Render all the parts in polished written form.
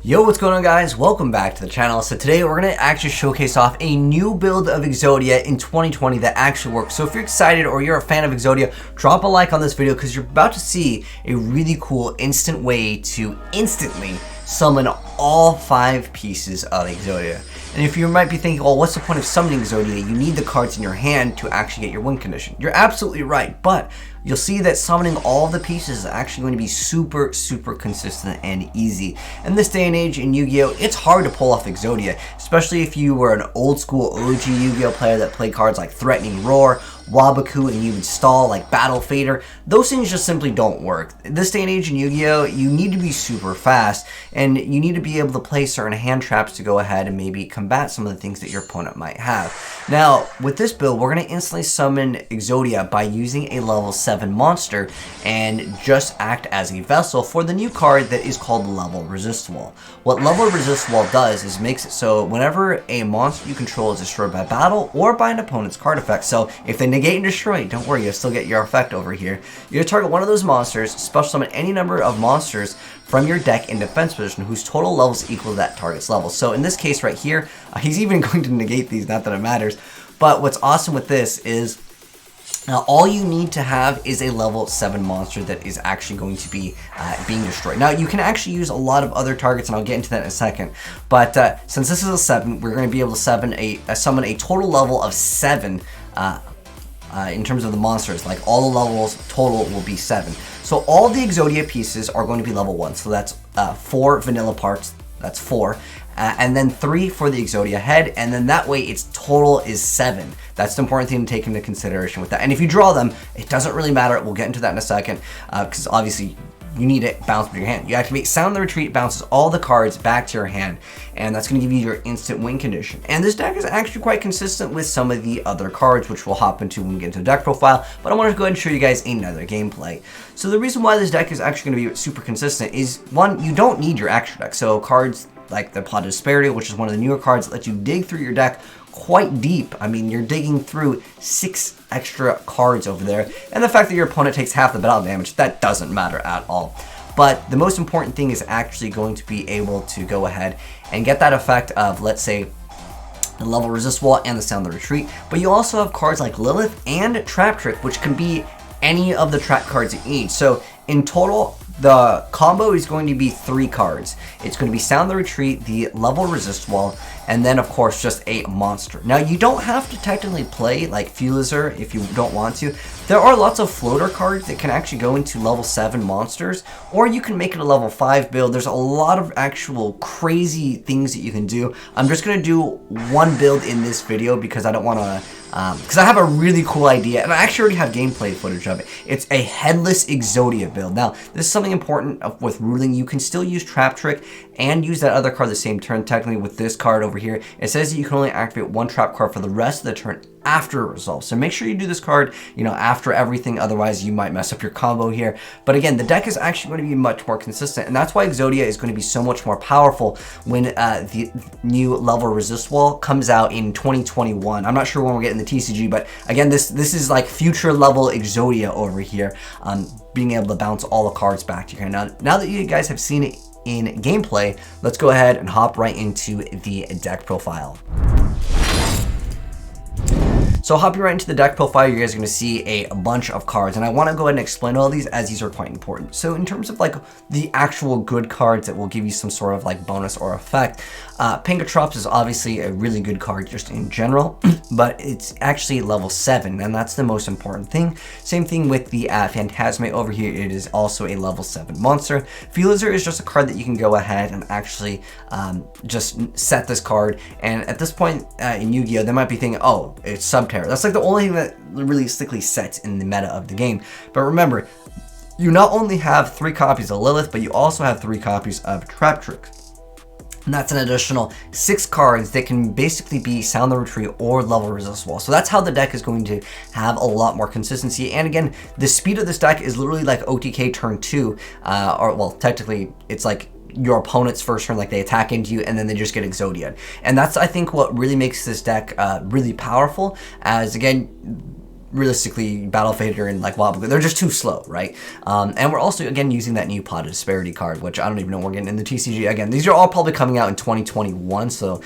Yo, what's going on guys? Welcome back to the channel. So today we're going to actually showcase off a new build of Exodia in 2020 that actually works. So if you're excited or you're a fan of Exodia, drop a like on this video because you're about to see a really cool instant way to instantly summon all 5 pieces of Exodia. And if you might be thinking, well, what's the point of summoning Exodia? You need the cards in your hand to actually get your win condition. You're absolutely right, but you'll see that summoning all of the pieces is actually going to be super consistent and easy. In this day and age in Yu-Gi-Oh, it's hard to pull off Exodia, especially if you were an old school OG Yu-Gi-Oh player that played cards like Threatening Roar, Wabaku, and you would stall like Battle Fader. Those things just simply don't work. In this day and age in Yu-Gi-Oh, you need to be super fast, and you need to be able to play certain hand traps to go ahead and maybe combat some of the things that your opponent might have. Now, with this build, we're going to instantly summon Exodia by using a level 7 monster and just act as a vessel for the new card that is called Level Resist Wall. What Level Resist Wall does is makes it so whenever a monster you control is destroyed by battle or by an opponent's card effect, so if they negate and destroy, don't worry, you'll still get your effect over here. You're going to target one of those monsters, special summon any number of monsters from your deck in defense position whose total levels equal to that target's level. So in this case right here, he's even going to negate these, not that it matters. But what's awesome with this is all you need to have is a level 7 monster that is actually going to be being destroyed. Now, you can actually use a lot of other targets, and I'll get into that in a second. But since this is a 7, we're going to be able to summon a total level of 7 in terms of the monsters. Like, all the levels total will be 7. So all the Exodia pieces are going to be level 1. So that's 4 vanilla parts. That's 4. And then 3 for the Exodia head, and then that way its total is 7. That's the important thing to take into consideration with that. And if you draw them, it doesn't really matter. We'll get into that in a second, because obviously you need it bounced with your hand. You activate Sound the Retreat, bounces all the cards back to your hand, and that's going to give you your instant win condition. And this deck is actually quite consistent with some of the other cards, which we'll hop into when we get into the deck profile, but I want to go ahead and show you guys another gameplay. So the reason why this deck is actually going to be super consistent is, one, you don't need your extra deck. So cards like the Pot of Disparity, which is one of the newer cards that lets you dig through your deck quite deep. I mean, you're digging through 6 extra cards over there, and the fact that your opponent takes half the battle damage, that doesn't matter at all. But the most important thing is actually going to be able to go ahead and get that effect of, let's say, the Level Resist Wall and the Sound the Retreat. But you also have cards like Lilith and Trap Trick, which can be any of the trap cards that you need. So in total, the combo is going to be 3 cards. It's going to be Sound the Retreat, the Level Resist Wall, and then of course just a monster. Now, you don't have to technically play like Fuelizer if you don't want to. There are lots of floater cards that can actually go into level 7 monsters, or you can make it a level 5 build. There's a lot of actual crazy things that you can do. I'm just going to do one build in this video because I don't want to, because I have a really cool idea, and I actually already have gameplay footage of it. It's a headless Exodia build. Now, this is something important with ruling. You can still use Trap Trick and use that other card the same turn. Technically, with this card over here, it says that you can only activate 1 trap card for the rest of the turn after it resolves. So make sure you do this card, after everything, otherwise you might mess up your combo here. But again, the deck is actually going to be much more consistent, and that's why Exodia is going to be so much more powerful when the new Level Resist Wall comes out in 2021. I'm not sure when we're getting the TCG, but again, this is like future level Exodia over here, being able to bounce all the cards back to your hand. Now that you guys have seen it in gameplay, let's go ahead and hop right into the deck profile. So hopping right into the deck profile, you guys are going to see a bunch of cards, and I want to go ahead and explain all these as these are quite important. So in terms of like the actual good cards that will give you some sort of like bonus or effect, Pinkatrops is obviously a really good card just in general, but it's actually level 7, and that's the most important thing. Same thing with the Phantasme over here. It is also a level 7 monster. Fuelizer is just a card that you can go ahead and actually just set this card, and at this point in Yu-Gi-Oh, they might be thinking, oh, it's Subterror. That's like the only thing that realistically sets in the meta of the game. But remember, you not only have 3 copies of Lilith, but you also have 3 copies of Trap Trick. And that's an additional 6 cards that can basically be Sound the Retreat or Level Resist Wall. So that's how the deck is going to have a lot more consistency. And again, the speed of this deck is literally like OTK turn 2, or well, technically it's like your opponent's first turn, like they attack into you and then they just get Exodia'd. And that's, I think, what really makes this deck really powerful, as again, realistically, Battle Fader and like Wobble, they're just too slow, right? And we're also, again, using that new Pot of Disparity card, which I don't even know we're getting in the TCG. Again, these are all probably coming out in 2021, so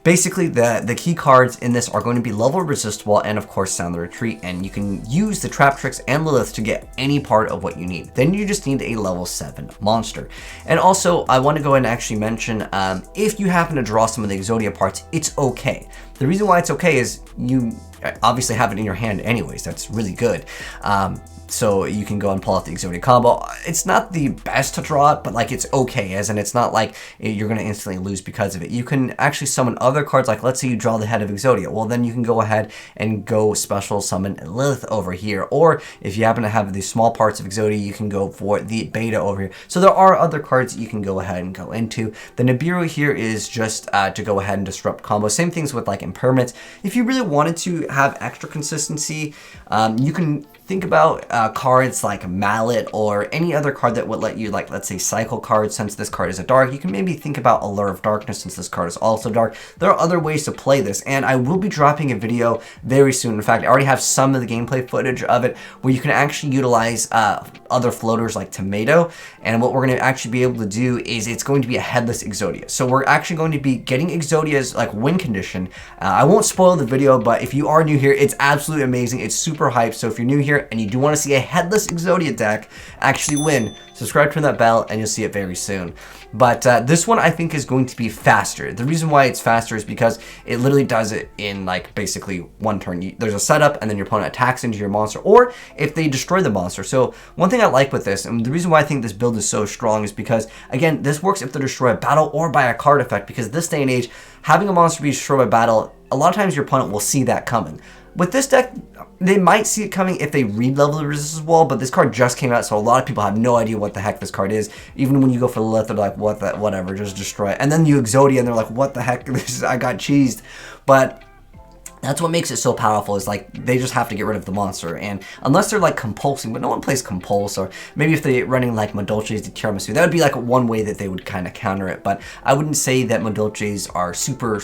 basically, the key cards in this are going to be Level Resist Wall and, of course, Sound the Retreat, and you can use the Trap Tricks and Lilith to get any part of what you need. Then you just need a level 7 monster. And also, I want to go ahead and actually mention, if you happen to draw some of the Exodia parts, it's okay. The reason why it's okay is you obviously have it in your hand anyways. That's really good. So you can go and pull out the Exodia combo. It's not the best to draw it, but like it's okay, as in it's not like you're going to instantly lose because of it. You can actually summon other cards, like let's say you draw the head of Exodia. Well, then you can go ahead and go special summon Lilith over here. Or if you happen to have these small parts of Exodia, you can go for the beta over here. So there are other cards that you can go ahead and go into. The Nibiru here is just to go ahead and disrupt combos. Same things with like impermanence. If you really wanted to have extra consistency, you can think about cards like Mallet or any other card that would let you, like, let's say Cycle card, since this card is a dark. You can maybe think about Allure of Darkness, since this card is also dark. There are other ways to play this, and I will be dropping a video very soon. In fact, I already have some of the gameplay footage of it where you can actually utilize other floaters like Tomato, and what we're going to actually be able to do is it's going to be a headless Exodia. So we're actually going to be getting Exodia's like win condition. I won't spoil the video, but if you are new here, it's absolutely amazing. It's super hyped. So if you're new here and you do want to see a headless Exodia deck actually win, subscribe, turn that bell, and you'll see it very soon. But this one I think is going to be faster. The reason why it's faster is because it literally does it in like basically one turn. There's a setup and then your opponent attacks into your monster, or if they destroy the monster. So one thing I like with this, and the reason why I think this build is so strong, is because, again, this works if they destroy a battle or by a card effect, because this day and age, having a monster be destroyed by battle, a lot of times your opponent will see that coming. With this deck, they might see it coming if they read Level the Resistance Wall, but this card just came out, so a lot of people have no idea what the heck this card is. Even when you go for Lilith, they're like, what the, whatever, just destroy it. And then you Exodia, and they're like, what the heck, I got cheesed. But that's what makes it so powerful, is like they just have to get rid of the monster. And unless they're like compulsing, but no one plays compulse, or maybe if they're running like Madolche's the Tiramisu, that would be like one way that they would kind of counter it. But I wouldn't say that Madolche's are super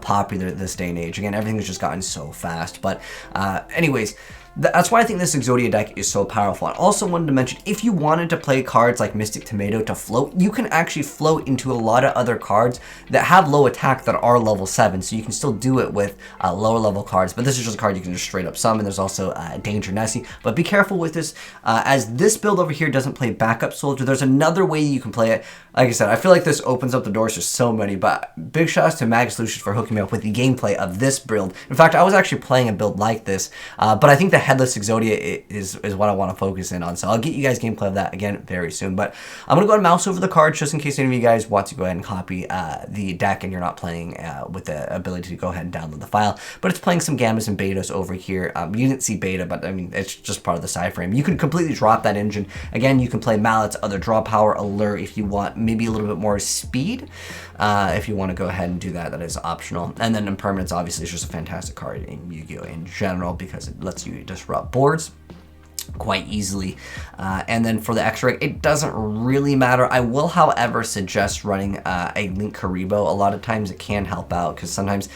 popular this day and age. Again, everything has just gotten so fast. But anyways, that's why I think this Exodia deck is so powerful. I also wanted to mention, if you wanted to play cards like Mystic Tomato to float, you can actually float into a lot of other cards that have low attack that are level 7, so you can still do it with lower level cards. But this is just a card you can just straight up summon. There's also Danger Nessie, but be careful with this, as this build over here doesn't play Backup Soldier. There's another way you can play it. Like I said, I feel like this opens up the doors to so many, but big shouts to Mag Solutions for hooking me up with the gameplay of this build. In fact, I was actually playing a build like this, but I think the Headless Exodia is what I want to focus in on. So I'll get you guys gameplay of that again very soon. But I'm going to go ahead and mouse over the cards just in case any of you guys want to go ahead and copy the deck and you're not playing with the ability to go ahead and download the file. But it's playing some gammas and betas over here. You didn't see beta, but I mean, it's just part of the side frame. You can completely drop that engine. Again, you can play Mallet's other draw power, Allure, if you want maybe a little bit more speed. If you want to go ahead and do that, that is optional. And then Impermanence obviously is just a fantastic card in Yu-Gi-Oh! In general, because it lets you disrupt boards quite easily. And then for the extra, it doesn't really matter. I will, however, suggest running a Link Karibo. A lot of times it can help out, because sometimes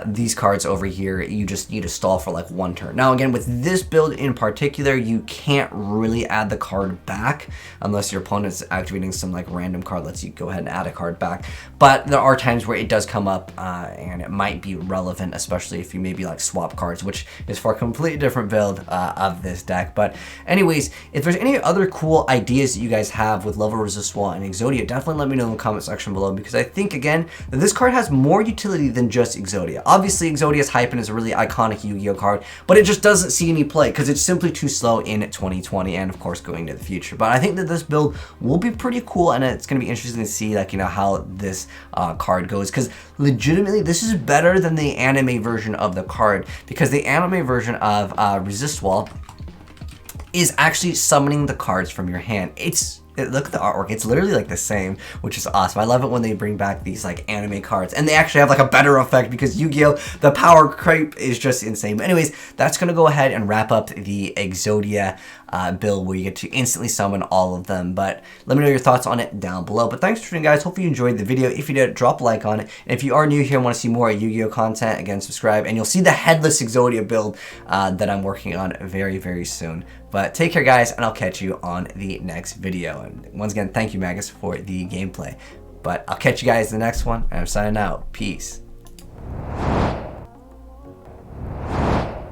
these cards over here, you just need to stall for like one turn. Now again, with this build in particular, you can't really add the card back unless your opponent's activating some like random card lets you go ahead and add a card back. But there are times where it does come up and it might be relevant, especially if you maybe like swap cards, which is for a completely different build of this deck. But anyways, if there's any other cool ideas that you guys have with Level Resist Wall and Exodia, definitely let me know in the comment section below, because I think, again, that this card has more utility than just Exodia. Obviously, Exodia's hype and is a really iconic Yu-Gi-Oh card, but it just doesn't see any play because it's simply too slow in 2020 and, of course, going into the future. But I think that this build will be pretty cool, and it's going to be interesting to see, like, you know, how this card goes, because legitimately, this is better than the anime version of the card, because the anime version of Resist Wall is actually summoning the cards from your hand. It's look at the artwork. It's literally like the same, which is awesome. I love it when they bring back these like anime cards, and they actually have like a better effect because Yu-Gi-Oh! The power creep is just insane. But anyways, that's gonna go ahead and wrap up the Exodia build where you get to instantly summon all of them. But let me know your thoughts on it down below. But thanks for tuning, guys. Hopefully you enjoyed the video. If you did, drop a like on it. And if you are new here and want to see more Yu-Gi-Oh content, again, subscribe, and you'll see the headless Exodia build that I'm working on very, very soon. But take care, guys, and I'll catch you on the next video. And once again, thank you, Magus, for the gameplay. But I'll catch you guys in the next one, and I'm signing out. Peace.